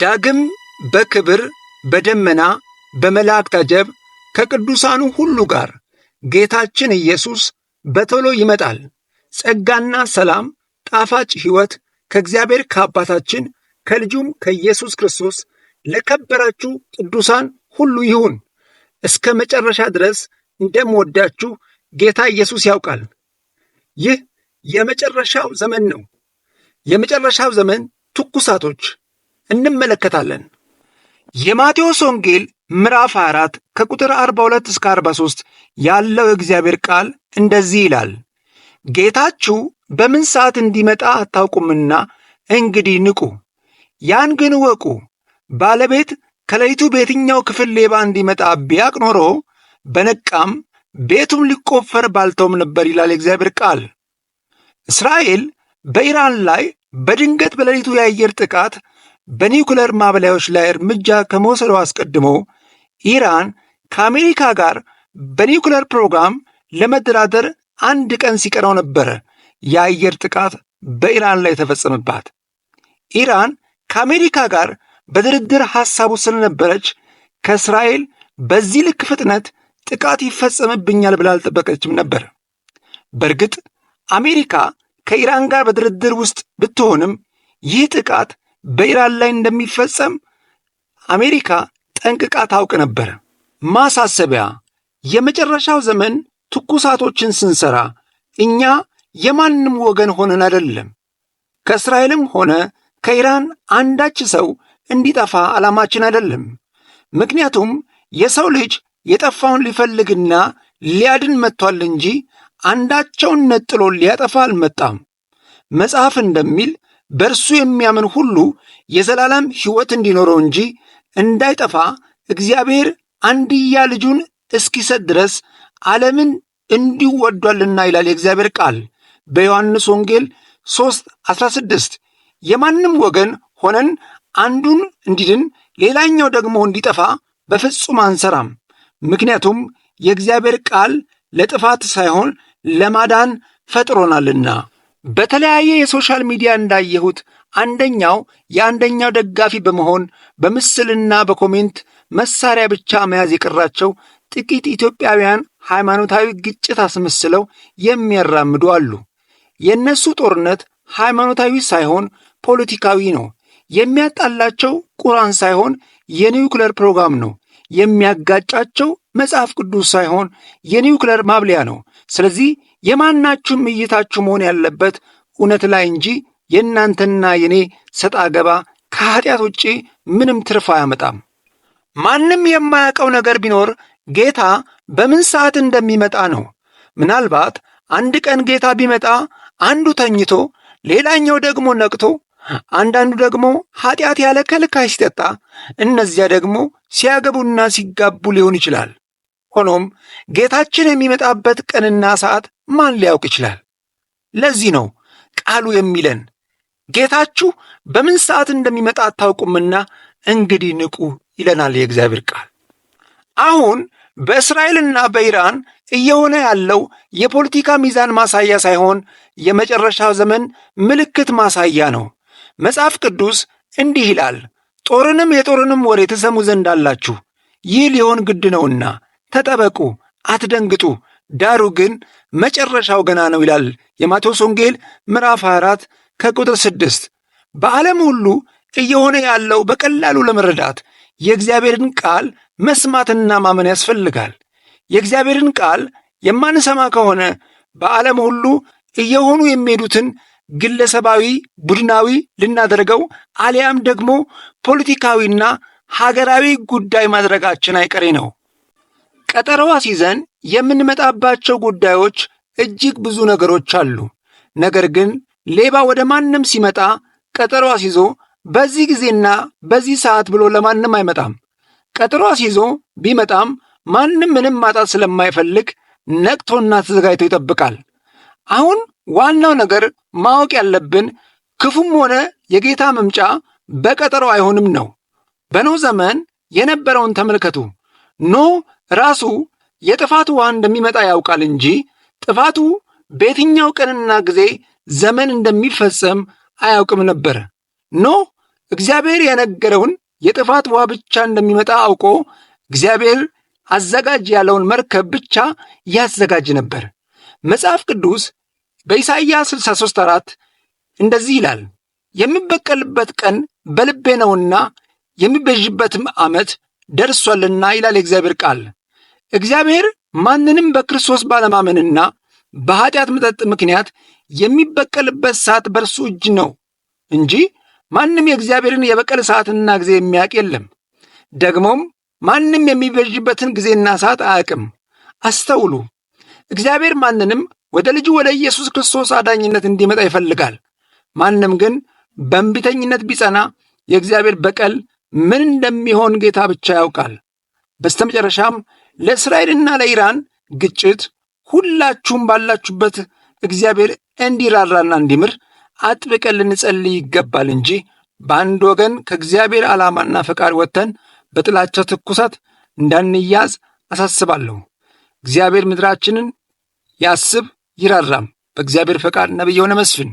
ዳግም በክብር በደመና በመላእክት አጀብ ከቅዱሳኑ ሁሉ ጋር ጌታችን ኢየሱስ በቶሎ ይመጣል። ጸጋና ሰላም ጣፋጭ ሕይወት ከእግዚአብሔር ከአባታችን ከልጁም ከኢየሱስ ክርስቶስ ለከበራችሁ ቅዱሳን ሁሉ ይሁን። እስከ መጨረሻ ድረስ እንደምወዳችሁ ጌታ ኢየሱስ ያውቃል። ይህ የመጨረሻው ዘመን ነው። የመጨረሻው ዘመን ትኩሳቶች እንመለከታለን። የማቴዎስ ወንጌል ምዕራፍ 24 ከቁጥር 42 እስከ 43 ያለው የእግዚአብሔር ቃል እንደዚህ ይላል። ጌታችሁ በምን ሰዓት እንዲመጣ አታውቁምና እንግዲህ ንቁ። ያን ግን እወቁ፣ ባለቤት ከሌሊቱ በየትኛው ክፍል ሌባ እንዲመጣ ቢያውቅ ኖሮ በነቃም ቤቱም ሊቆፈር ባልተውም ነበር ይላል የእግዚአብሔር ቃል። እስራኤል በኢራን ላይ በድንገት በሌሊቱ የአየር ጥቃት በኒውክለር ማብላዮች ላይ እርምጃ ከመውሰዱ አስቀድሞ ኢራን ከአሜሪካ ጋር በኒውክለር ፕሮግራም ለመደራደር አንድ ቀን ሲቀረው ነበረ የአየር ጥቃት በኢራን ላይ ተፈጸመባት። ኢራን ከአሜሪካ ጋር በድርድር ሐሳቡ ስለነበረች ከእስራኤል በዚህ ልክ ፍጥነት ጥቃት ይፈጸምብኛል ብላ አልጠበቀችም ነበር። በእርግጥ አሜሪካ ከኢራን ጋር በድርድር ውስጥ ብትሆንም ይህ ጥቃት በኢራን ላይ እንደሚፈጸም አሜሪካ ጠንቅቃ ታውቅ ነበር። ማሳሰቢያ፣ የመጨረሻው ዘመን ትኩሳቶችን ስንሰራ እኛ የማንም ወገን ሆነን አይደለም። ከእስራኤልም ሆነ ከኢራን አንዳች ሰው እንዲጠፋ ዓላማችን አይደለም። ምክንያቱም የሰው ልጅ የጠፋውን ሊፈልግና ሊያድን መጥቷል እንጂ አንዳቸውን ነጥሎ ሊያጠፋ አልመጣም። መጽሐፍ እንደሚል በእርሱ የሚያምን ሁሉ የዘላለም ሕይወት እንዲኖረው እንጂ እንዳይጠፋ እግዚአብሔር አንድያ ልጁን እስኪሰጥ ድረስ ዓለምን እንዲሁ ወዷልና ይላል የእግዚአብሔር ቃል በዮሐንስ ወንጌል 3:16። የማንም ወገን ሆነን አንዱን እንዲድን ሌላኛው ደግሞ እንዲጠፋ በፍጹም አንሰራም። ምክንያቱም የእግዚአብሔር ቃል ለጥፋት ሳይሆን ለማዳን ፈጥሮናልና። በተለያየ የሶሻል ሚዲያ እንዳየሁት አንደኛው የአንደኛው ደጋፊ በመሆን በምስልና በኮሜንት መሳሪያ ብቻ መያዝ የቀራቸው ጥቂት ኢትዮጵያውያን ሃይማኖታዊ ግጭት አስመስለው የሚያራምዱ አሉ። የእነሱ ጦርነት ሃይማኖታዊ ሳይሆን ፖለቲካዊ ነው። የሚያጣላቸው ቁርአን ሳይሆን የኒውክለር ፕሮግራም ነው። የሚያጋጫቸው መጽሐፍ ቅዱስ ሳይሆን የኒውክለር ማብለያ ነው። ስለዚህ የማናችሁም እይታችሁ መሆን ያለበት እውነት ላይ እንጂ የእናንተና የኔ ሰጣ ገባ ከኃጢአት ውጪ ምንም ትርፍ አያመጣም። ማንም የማያውቀው ነገር ቢኖር ጌታ በምን ሰዓት እንደሚመጣ ነው። ምናልባት አንድ ቀን ጌታ ቢመጣ አንዱ ተኝቶ ሌላኛው ደግሞ ነቅቶ፣ አንዳንዱ ደግሞ ኃጢአት ያለ ከልካይ ሲጠጣ፣ እነዚያ ደግሞ ሲያገቡና ሲጋቡ ሊሆን ይችላል። ሆኖም ጌታችን የሚመጣበት ቀንና ሰዓት ማን ሊያውቅ ይችላል? ለዚህ ነው ቃሉ የሚለን ጌታችሁ በምን ሰዓት እንደሚመጣ አታውቁምና እንግዲህ ንቁ ይለናል የእግዚአብሔር ቃል። አሁን በእስራኤልና በኢራን እየሆነ ያለው የፖለቲካ ሚዛን ማሳያ ሳይሆን የመጨረሻው ዘመን ምልክት ማሳያ ነው። መጽሐፍ ቅዱስ እንዲህ ይላል፣ ጦርንም የጦርንም ወሬ ትሰሙ ዘንድ አላችሁ፣ ይህ ሊሆን ግድ ነውና ተጠበቁ፣ አትደንግጡ፣ ዳሩ ግን መጨረሻው ገና ነው ይላል የማቴዎስ ወንጌል ምዕራፍ 24 ከቁጥር 6። በዓለም ሁሉ እየሆነ ያለው በቀላሉ ለመረዳት የእግዚአብሔርን ቃል መስማትና ማመን ያስፈልጋል። የእግዚአብሔርን ቃል የማንሰማ ከሆነ በዓለም ሁሉ እየሆኑ የሚሄዱትን ግለሰባዊ፣ ቡድናዊ ልናደርገው አሊያም ደግሞ ፖለቲካዊና ሀገራዊ ጉዳይ ማድረጋችን አይቀሬ ነው። ቀጠሮ አስይዘን የምንመጣባቸው ጉዳዮች እጅግ ብዙ ነገሮች አሉ። ነገር ግን ሌባ ወደ ማንም ሲመጣ ቀጠሮ አስይዞ በዚህ ጊዜና በዚህ ሰዓት ብሎ ለማንም አይመጣም። ቀጠሮ አስይዞ ቢመጣም ማንም ምንም ማጣት ስለማይፈልግ ነቅቶና ተዘጋጅቶ ይጠብቃል። አሁን ዋናው ነገር ማወቅ ያለብን ክፉም ሆነ የጌታ መምጫ በቀጠሮ አይሆንም ነው። በኖህ ዘመን የነበረውን ተመልከቱ። ኖህ ራሱ የጥፋት ውሃ እንደሚመጣ ያውቃል እንጂ ጥፋቱ በየትኛው ቀንና ጊዜ ዘመን እንደሚፈጸም አያውቅም ነበር። ኖህ እግዚአብሔር የነገረውን የጥፋት ውሃ ብቻ እንደሚመጣ አውቆ እግዚአብሔር አዘጋጅ ያለውን መርከብ ብቻ ያዘጋጅ ነበር። መጽሐፍ ቅዱስ በኢሳይያስ 63:4 እንደዚህ ይላል፣ የሚበቀልበት ቀን በልቤ ነውና የሚቤዥበትም ዓመት ደርሷልና ይላል የእግዚአብሔር ቃል። እግዚአብሔር ማንንም በክርስቶስ ባለማመንና በኃጢአት መጠጥ ምክንያት የሚበቀልበት ሰዓት በእርሱ እጅ ነው እንጂ ማንም የእግዚአብሔርን የበቀል ሰዓትና ጊዜ የሚያውቅ የለም። ደግሞም ማንም የሚቤዥበትን ጊዜና ሰዓት አያውቅም። አስተውሉ። እግዚአብሔር ማንንም ወደ ልጁ ወደ ኢየሱስ ክርስቶስ አዳኝነት እንዲመጣ ይፈልጋል። ማንም ግን በእንቢተኝነት ቢጸና የእግዚአብሔር በቀል ምን እንደሚሆን ጌታ ብቻ ያውቃል። በስተመጨረሻም ለእስራኤልና ለኢራን ግጭት ሁላችሁም ባላችሁበት እግዚአብሔር እንዲራራና እንዲምር አጥብቀን ልንጸልይ ይገባል እንጂ በአንድ ወገን ከእግዚአብሔር ዓላማና ፈቃድ ወጥተን በጥላቻ ትኩሳት እንዳንያዝ አሳስባለሁ። እግዚአብሔር ምድራችንን ያስብ ይራራም። በእግዚአብሔር ፈቃድ ነቢይ የሆነ መስፍን